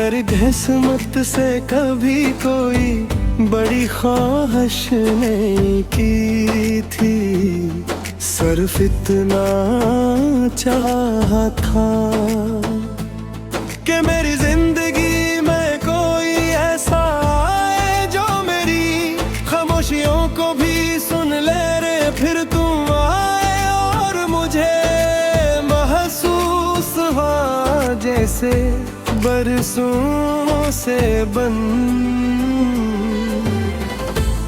अगर किस्मत से कभी कोई बड़ी ख्वाहिश नहीं की थी, सिर्फ इतना चाहा था कि मेरी जिंदगी में कोई ऐसा आए जो मेरी खामोशियों को भी सुन ले रे। फिर तुम आए और मुझे महसूस हुआ जैसे बरसों से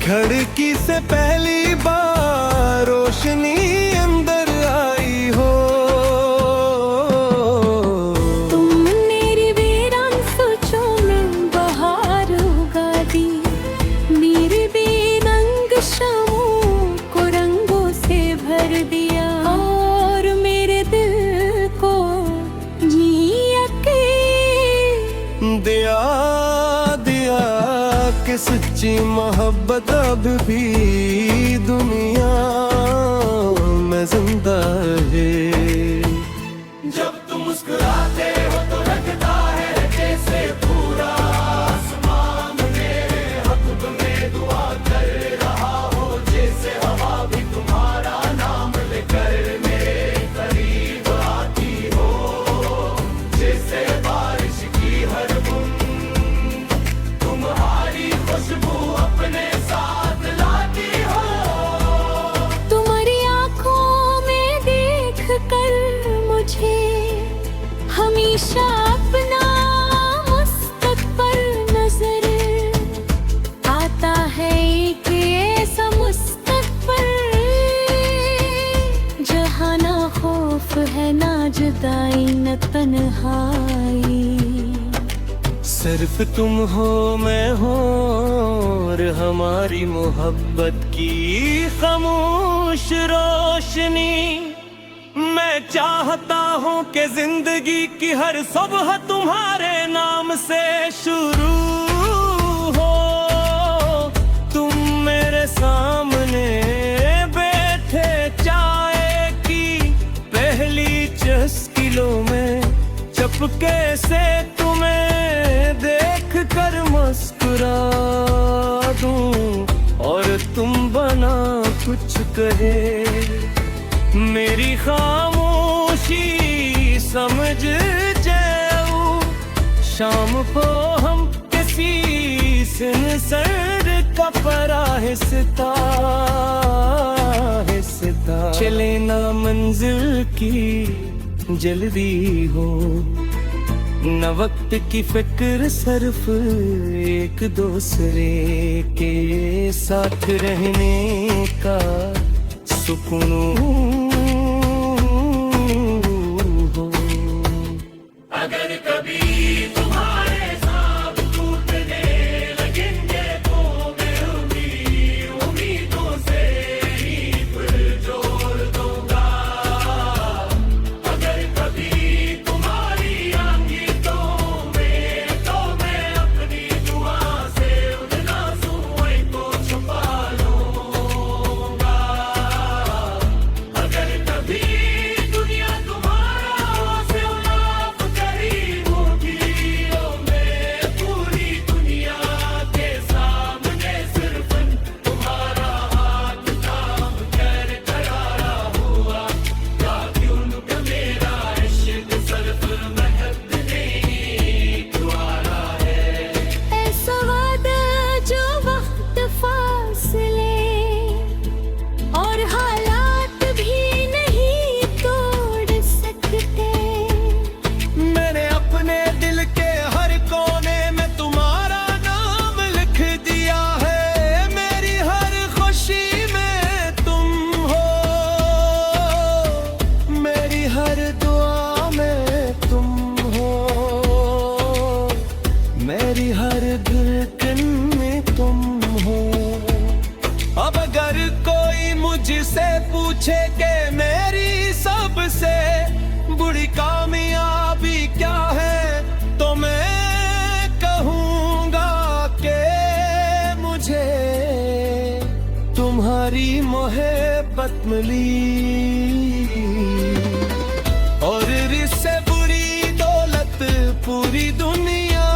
खिड़की से पहली बार रोशनी अंदर आई हो। तुम मेरी वीरान सोचों में बहार उगा दी, मेरे बेरंग शामों को रंगों से भर दिया और मेरे दिल को जिया के दिया कि सच्ची मोहब्बत अब भी दुनिया में जिंदा है। जब तुम मुस्कुराते हो तो लगता है जैसे पूरा आसमान मेरे हक में दुआ कर रहा हो, जैसे हवा भी तुम्हारा नाम लेकर मेरे करीब आती हो, जैसे बारिश की हर बूंद तुम्हारी खुशबू अपने साथ लाती हो। तुम्हारी आंखों में देख कर मुझे हमेशा अपना मुस्तकबिल नजर आता है, एक ऐसा मुस्तकबिल जहाँ ना खौफ है ना जुदाई न तन्हाई। सिर्फ तुम हो मैं हो और हमारी मोहब्बत की खामोश रोशनी। मैं चाहता हूँ कि जिंदगी की हर सुबह तुम्हारे नाम से शुरू हो। तुम मेरे सामने बैठे चाय की पहली चस्किलों में, चुपके से तुम्हें देख कर मुस्कुरा दूं और तुम बना कुछ कहे मेरी खामोशी समझ जाओ। शाम को हम किसी सिनसर का पराहिस्ता चले ना मंजिल की जल्दी हो, न वक्त की फिक्र सिर्फ एक दूसरे के साथ रहने का सुकून हो। अगर कभी तुम्हारे साथ टूटने लगेंगे तो मैं उम्मीदों से ही फिर जोड़ दूंगा। अगर कभी तुम्हारी आंगीतों में तो मैं अपनी दुआ से उन आंसुओं को छुपा लूंगा। अगर कभी दुनिया तुम्हारा सिर्फ करीब होगी तो मैं पूरी दुनिया के सामने सिर्फ तुम्हारा हाथ थाम कर खड़ा हुआ। क्यों मेरा इश्क सिर्फ महक नहीं तुम्हारा है। ऐसा वादा जो वक्त फासले और हालात भी नहीं तोड़ सकते। मैंने अपने दिल के हर कोने में तुम्हारा नाम लिख दिया है, मेरी हर खुशी में तुम हो, मेरी हर दुआ में तुम हो, मेरी हर धड़कन में तुम हो। अब अगर कोई मुझसे पूछे कि मेरी सबसे बुरी कामयाबी क्या है, तो मैं कहूँगा कि मुझे तुम्हारी मोहब्बत मिली और इससे बुरी दौलत पूरी दुनिया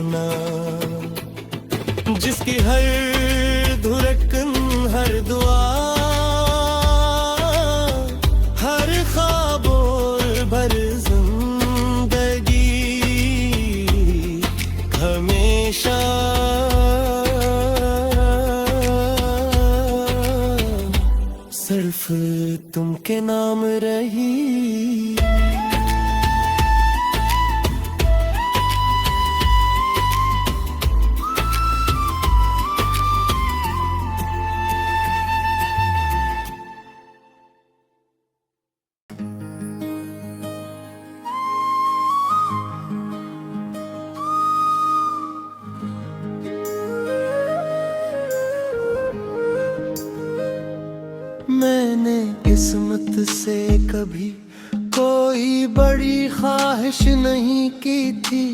रहना, जिसकी हर धुरकन, हर दुआ, हर ख्वाब और भर जिंदगी हमेशा सिर्फ तुम के नाम रही। मैंने किस्मत से कभी कोई बड़ी ख्वाहिश नहीं की थी,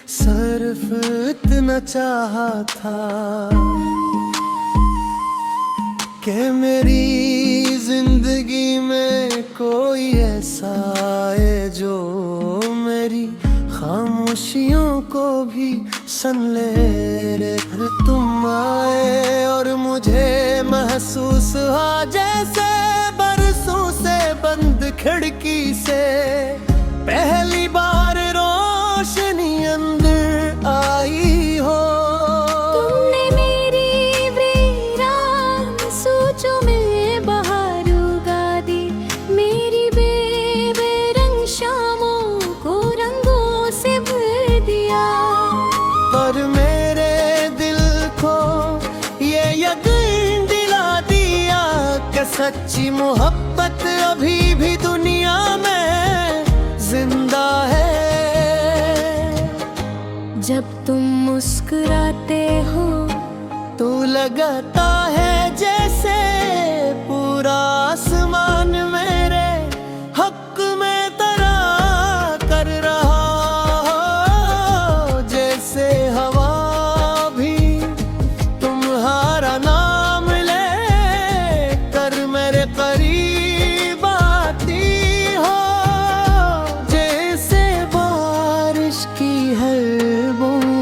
सिर्फ इतना चाहा था कि मेरी जिंदगी में कोई ऐसा आए जो मेरी खामोशियों को भी सुन ले। फिर तुम आए और मुझे महसूस हुआ जैसे बरसों से बंद खिड़की से पहली बार रोशनी अंदर आई हो। तुमने मेरी वीरान सोचों में बहार उगा दी, मेरी बेरंग शामों को रंगों से भर दिया। पर मेरे दिल को ये यकीन दिला दिया कि सच्ची मोहब्बत अभी भी दुनिया में जिंदा है। जब तुम मुस्कुराते हो तो लगता है जैसे पूरा आसमान मेरे हक में तरा कर रहा हो, जैसे हवा भी तुम्हारा नाम ले कर मेरे करीब आती हो, जैसे बारिश की हर बूंद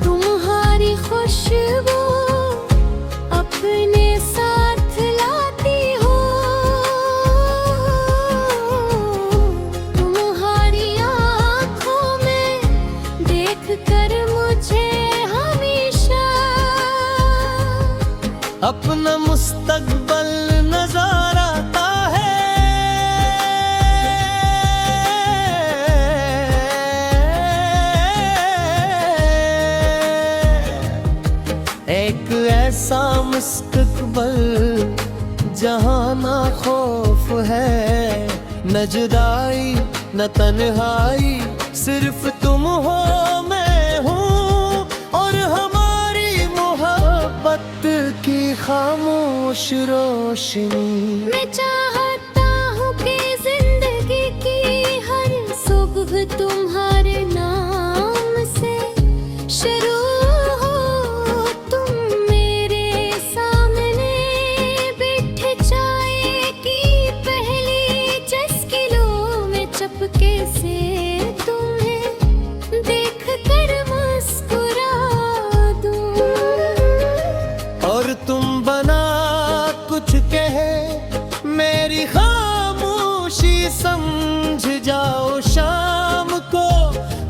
तुम्हारी खुशबू अपने साथ लाती हो। तुम्हारी आँखों में देख कर मुझे हमेशा अपना मुस्तकबल नजर आता है। एक ऐसा मुस्तकबल जहाँ ना खौफ है, न जुदाई न तन्हाई, सिर्फ तुम हो मैं हूँ और हमारी मोहब्बत की खामोश रोशनी। मैं चाहता हूँ कि जिंदगी की हर सुबह तुम्हारे नाम से शुरू हो। तुम मेरे सामने बैठे चाय की पहली चुस्की लो, मैं चुपके से तुम्हें देख कर मुस्कुरा दूं। और तुम बना कुछ कहे मेरी खामोशी समझ जाओ, शाम को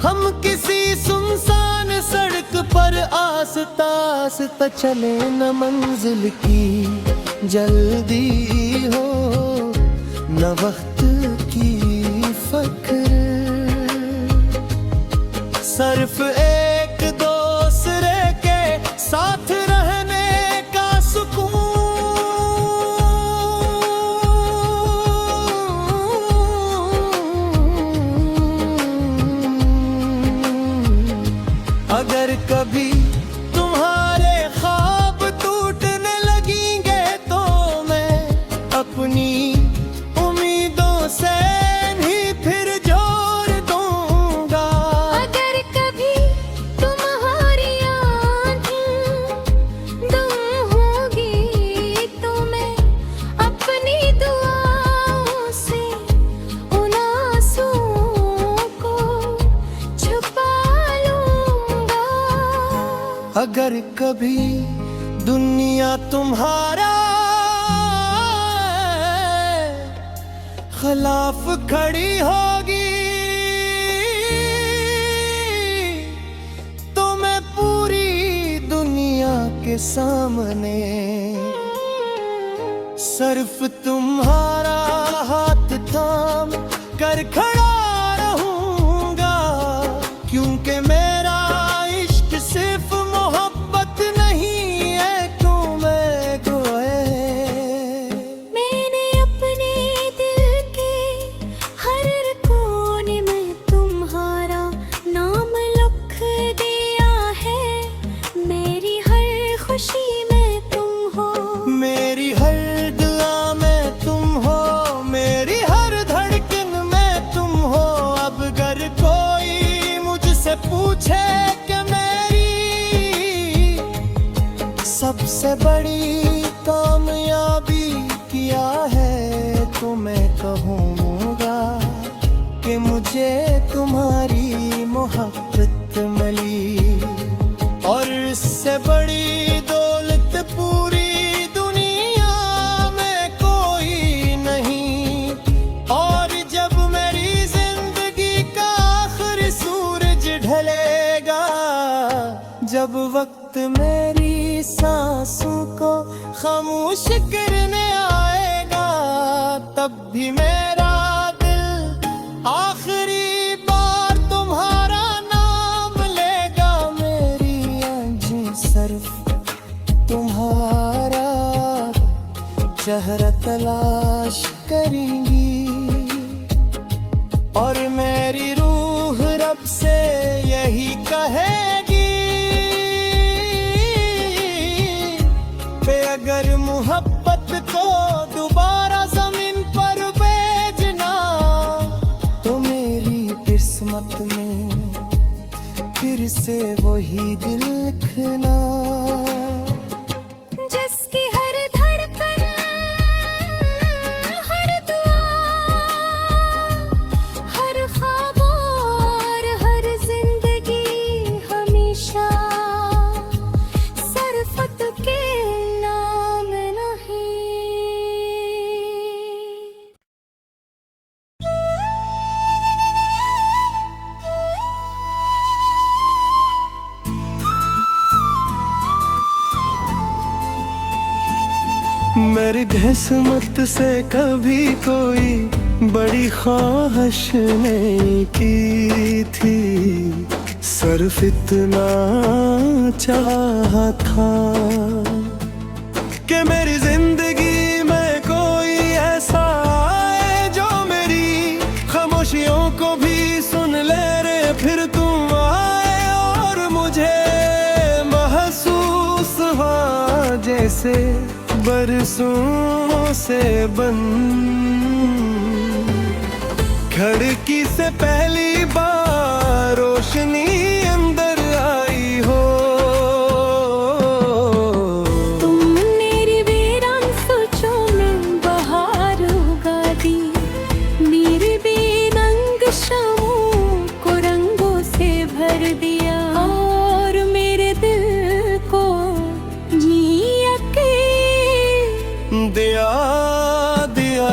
हम किसी सुनसान सड़क पर आस्ता आस्ता चले, न मंजिल की जल्दी हो न वक्त की फक्र, सिर्फ एक दूसरे के साथ रहने का सुकून। अगर कभी तुम्हारे ख्वाब टूटने लगेंगे तो मैं अपनी उम्मीदों अगर कभी दुनिया तुम्हारा खिलाफ खड़ी होगी तो मैं पूरी दुनिया के सामने सिर्फ तुम्हारा हाथ थाम कर खड़ा रहूंगा, क्योंकि मेरा इश्क सिर्फ मोहब्बत नहीं है तुम्हें गोए। मैंने अपने दिल के हर कोने में तुम्हारा नाम लिख दिया है। मेरी हर खुशी में तुम हो, मेरी हर दुआ में तुम हो, मेरी हर धड़कन में तुम हो। अब अगर कोई मुझसे पूछे कि मेरी सबसे बड़ी कामयाबी क्या है, तो मैं कहूँगा कि मुझे तुम्हारी मोहब्बत मिली। और इससे बड़ी दौलत पूरी दुनिया में कोई नहीं। और जब मेरी जिंदगी का आखिरी सूरज ढलेगा, जब वक्त मेरी सांसों को खामोश करने आएगा, तब भी मेरा दिल आखिरी बार तुम्हारा नाम लेगा। मेरी आँखें सिर्फ तुम्हारा चेहरा तलाश करेंगी, और मेरी रूह रब से यही कहेगी कि अगर मोहब्बत को दोबारा जमीन पर भेजना, तो मेरी किस्मत में फिर से वही दिल लिखना। जिसकी हर धड़कन हर दुआ हर ख्वाब और हर जिंदगी हमेशा सरफत के नाम नहीं। मेरी किस्मत से कभी कोई बड़ी ख्वाहिश नहीं की थी, सिर्फ इतना चाहा था कि मेरी जिंदगी में कोई ऐसा आए जो मेरी खामोशियों को भी सुन ले रे। फिर तुम आए और मुझे महसूस हुआ जैसे बरसों से बंद खिड़की से पहली बार रोशनी अंदर आई हो। तुम मेरी वीरान सोचों में बहार उगा दी, मेरी बेरंग शामों को रंगों से भर दिया, और मेरे दिल को दिया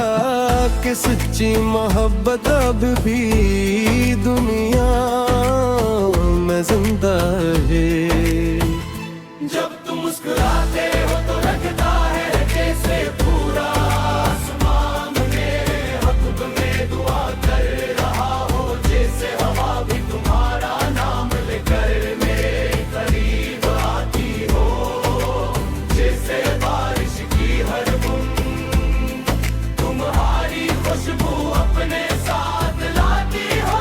कि सच्ची मोहब्बत अब भी दुनिया में जिंदा है। जब तुम मुस्कुराते हो तो लगता है जैसे पूरा आसमान मेरे हक में दुआ कर रहा हो, जैसे हवा भी तुम्हारा नाम लेकर मेरे करीब आती हो, जैसे बारिश की हर बूंद तुम्हारी खुशबू अपने साथ लाती हो।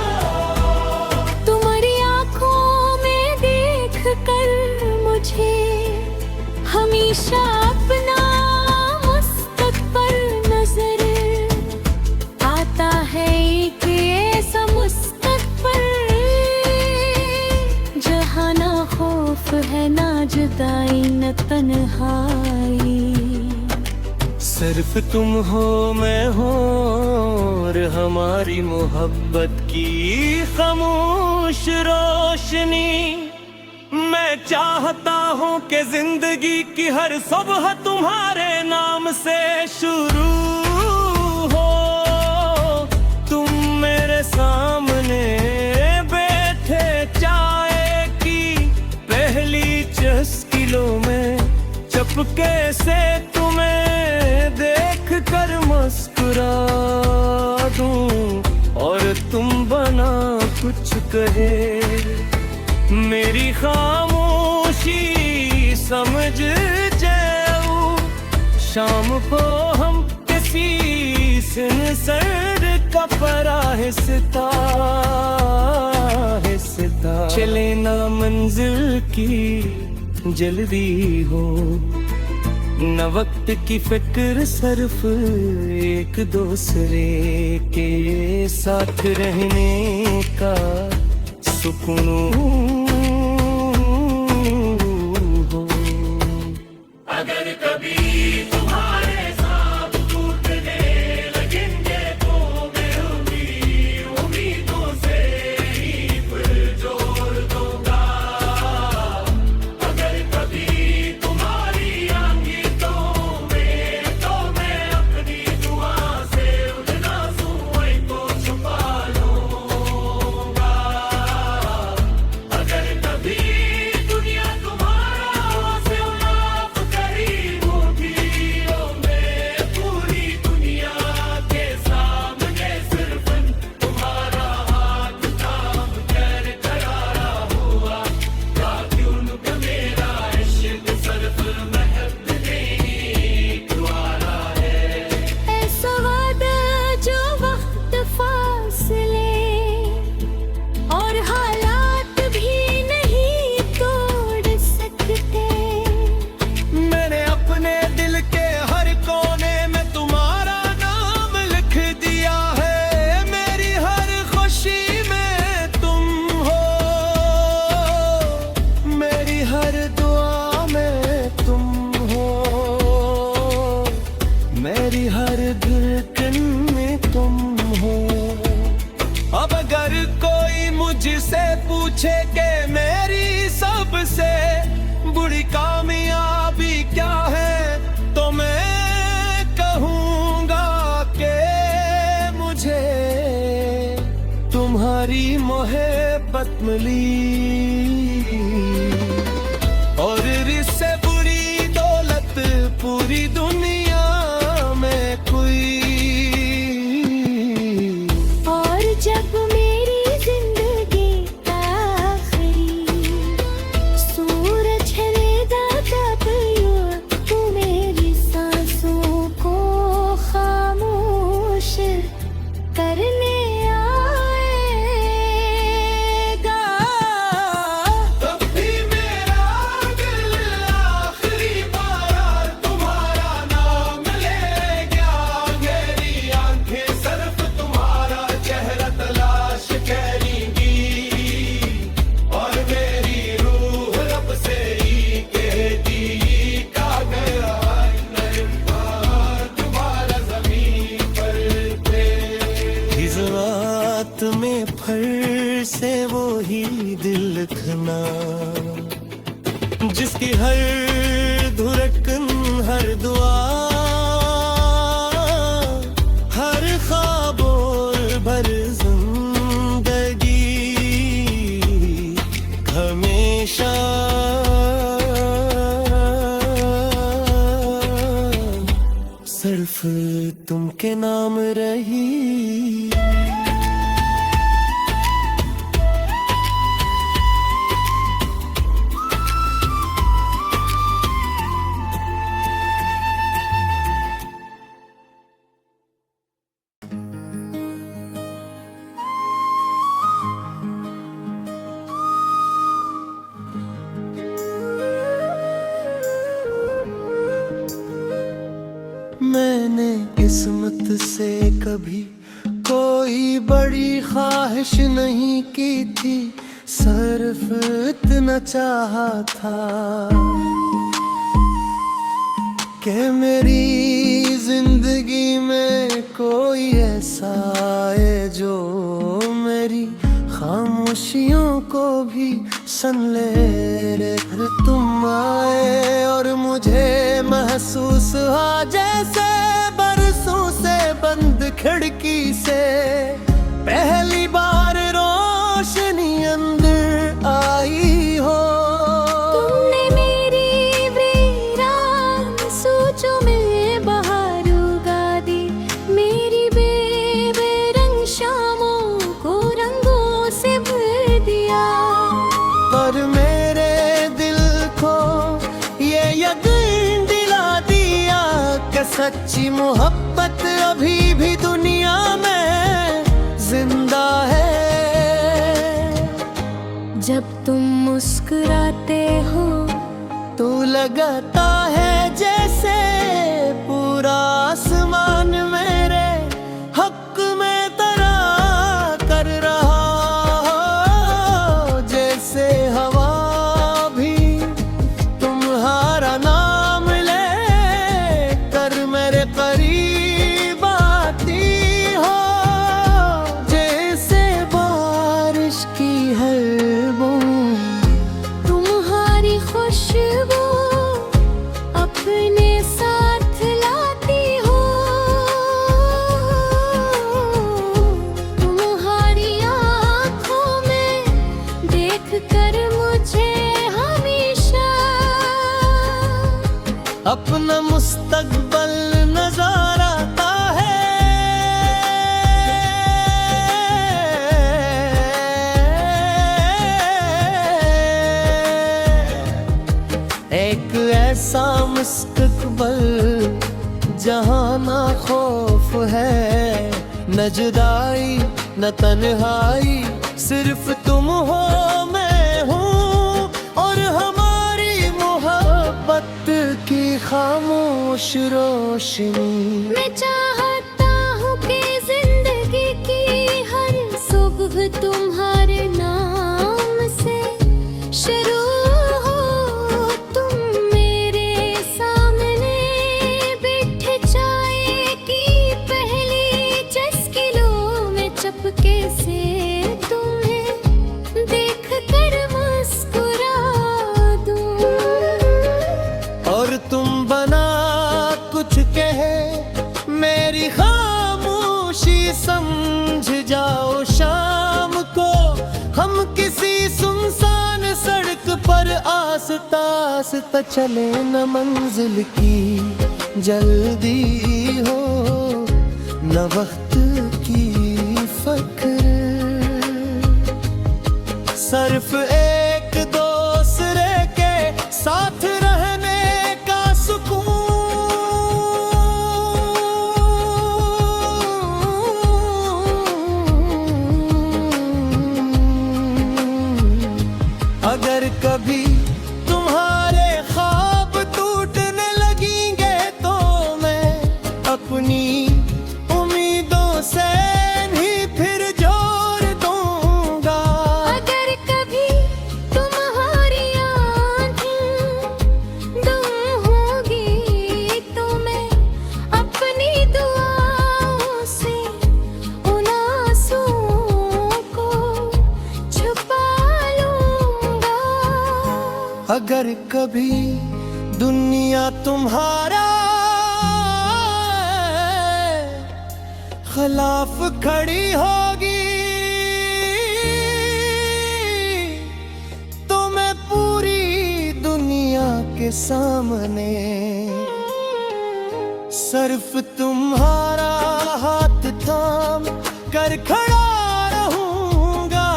तुम्हारी आंखों में देख कर मुझे हमेशा अपना मुस्तकबिल नजर आता है, एक ऐसा मुस्तकबिल जहाँ ना खौफ है ना जुदाई न तन्हाई। सिर्फ तुम हो मैं हो और हमारी मोहब्बत की खामोश रोशनी मैं चाहता हूँ कि जिंदगी की हर सुबह तुम्हारे नाम से शुरू हो। तुम मेरे सामने बैठे चाय की पहली चस्किलों में, चुपके से तुम्हें देख कर मुस्कुरा दूं और तुम बना कुछ कहे। मेरी खामोशी समझ जाओ, शाम को हम किसी सिनसर का पराहिस्ता चले ना मंजिल की जल्दी हो, न वक्त की फिक्र सिर्फ एक दूसरे के साथ रहने का सुकून हो। अगर कभी तुम्हारे साथ टूटने लगेंगे तो मैं उम्मीदों से ही पुरजोर दूंगा। अगर कभी तुम्हारी आएंगी तो मैं अपनी दुआ से उन आंसुओं को छुपा लूंगा। अगर कभी दुनिया तुम्हारा से उलाफ करीब होगी, मैं पूरी दुनिया के सामने सिर्फ तुम्हारा हाथ थाम कर खड़ा हुआ। क्यों मेरा इश्क सिर्फ महब नहीं द्वारा है। ऐसा वादा जो वक्त फासले और हालात भी नहीं तोड़ सकते। मैंने अपने दिल के हर कोने में तुम्हारा नाम लिख दिया है। मेरी हर खुशी में तुम हो, मेरी हर दुआ में तुम हो, मेरी हर धड़कन में तुम हो। अब अगर कोई मुझसे पूछे कि मेरी सबसे बुरी कामयाबी क्या है, तो मैं कहूँगा कि मुझे तुम्हारी मोहब्बत मिली। और इससे बुरी दौलत पूरी दुनिया में कोई। और जब मेरी जिंदगी का आखिरी सूरज ढलेगा तब यूं तू मेरी सांसों को खामोश करने आएगा। तब भी मेरा दिल आखिरी बार तुम्हारा नाम लेगा। मेरी आंखें सिर्फ तुम्हारा चेहरा तलाश करेंगी और मेरी रूह रब से ही कहती का गया तुम्हारा जमीन पर इस रात में फिर से वो ही दिल लिखना, जिसकी हर धड़कन हर दुआ हर ख्वाब और भर जिंदगी हमेशा सिर्फ तुम के नाम रही। मैंने किस्मत से कभी कोई बड़ी ख्वाहिश नहीं की थी, सिर्फ इतना चाहा था कि मेरी जिंदगी में कोई ऐसा आए जो मेरी खामोशियों को भी सन ले रे। तुम आए और मुझे महसूस हुआ जैसे बरसों से बंद खिड़की से पहली बार रोशनी अंदर आई हो। तुमने मेरी वीरान सोचों में बहार उगा दी, मेरी बेरंग शामों को रंगों से भर दिया। पर मेरे दिल को ये यकीन दिला दिया कि सच्ची मोहब्बत अभी भी दुनिया में जिंदा है। जब तुम मुस्कुराते हो तो लगता है जैसे पूरा आसमान मेरे हक में तरा कर रहा हो। जैसे हवा भी तुम्हारा नाम ले कर मेरे करीब आती हो। जैसे बारिश की हर बूंद तुम्हारी खुशबू अपने साथ लाती हो। तुम्हारी आँखों में देख कर मुझे हमेशा अपना मुस्तकबल नजर आता है। एक ऐसा मुस्तकबल जहाँ ना खौफ है न जुदाई न तन्हाई, सिर्फ तुम हो मैं हूँ और हमारी मोहब्बत की खामोश रोशनी। मैं चाहता हूँ कि जिंदगी की हर सुबह तुम्हारे नाम से शुरू हो। तुम मेरे सामने बैठे चाय की पहली चुस्की लो, मैं चुपके से तुम्हें देख कर मुस्कुरा दूं। और तुम बना कुछ कहे मेरी खामोशी समझ जाओ। शाम को हम किसी सुनसान सड़क पर आस्ता आस्ता चले, न मंजिल की जल्दी हो न वक्त की फक्र। सिर्फ एक दूसरे के साथ रहने का सुकून। अगर कभी तुम्हारे ख्वाब टूटने लगेंगे तो मैं अपनी उम्मीदों से ही फिर जोर दूंगा। अगर कभी तुम्हारी आँखें गुम होगी तो मैं अपनी दुआओं से उन आंसुओं को छुपा लूंगा। अगर कभी दुनिया तुम्हारा खिलाफ खड़ी होगी तो मैं पूरी दुनिया के सामने सिर्फ तुम्हारा हाथ थाम कर खड़ा रहूंगा।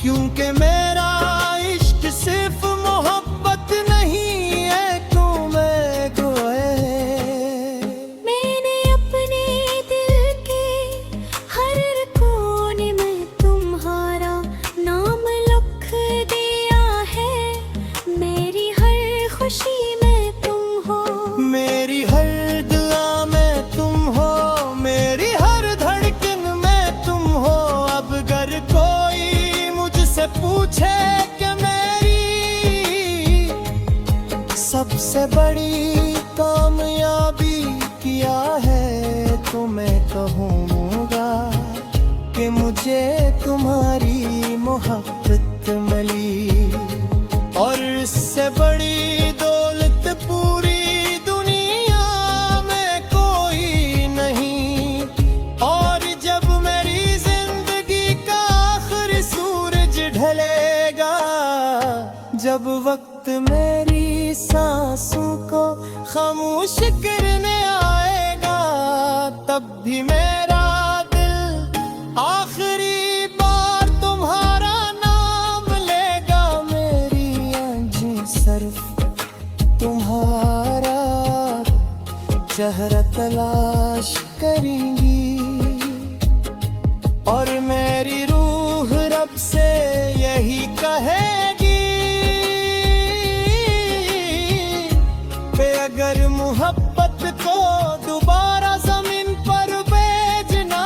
क्योंकि मेरा इश्क सिर्फ मोहब्बत नहीं है, तुम्हें को है। मैंने अपने दिल के हर कोने में तुम्हारा नाम लिख दिया है। मेरी हर खुशी में तुम हो, मेरी हर दुआ में तुम हो, मेरी हर धड़कन में तुम हो। अब अगर कोई मुझसे पूछे कि मेरी सबसे बड़ी कामयाबी क्या है तो मैं कहूँगा कि मुझे तुम्हारी मोहब्बत मिली। और इससे बड़ी दौलत पूरी दुनिया में कोई नहीं। और जब मेरी जिंदगी का आखिरी सूरज ढलेगा, जब वक्त मेरी सांसों को खामोश करने आएगा, तब भी मेरा दिल आखिरी बार तुम्हारा नाम लेगा। मेरी आँखें सिर्फ तुम्हारा चेहरा तलाश करेंगी। और मेरी रूह रब से यही कहेगी कि अगर मोहब्बत को दोबारा जमीन पर भेजना,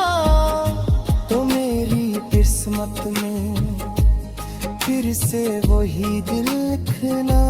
तो मेरी किस्मत में फिर से वही दिल लिखना।